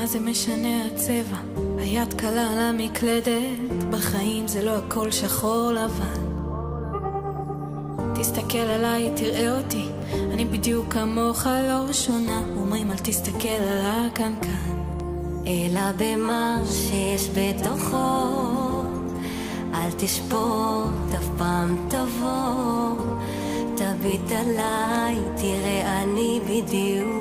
זה משנה הצבע? היד קלה על המקלדת, בחיים זה לא הכל שחור לבן. תסתכל עליי, תראה אותי, אני בדיוק כמוך, לא שונה. אומרים אל תסתכל על הקנקן, אלא במה שיש בתוכו. אל תשפוט, אף פעם תבוא, תביט עליי, תראה אני בדיוק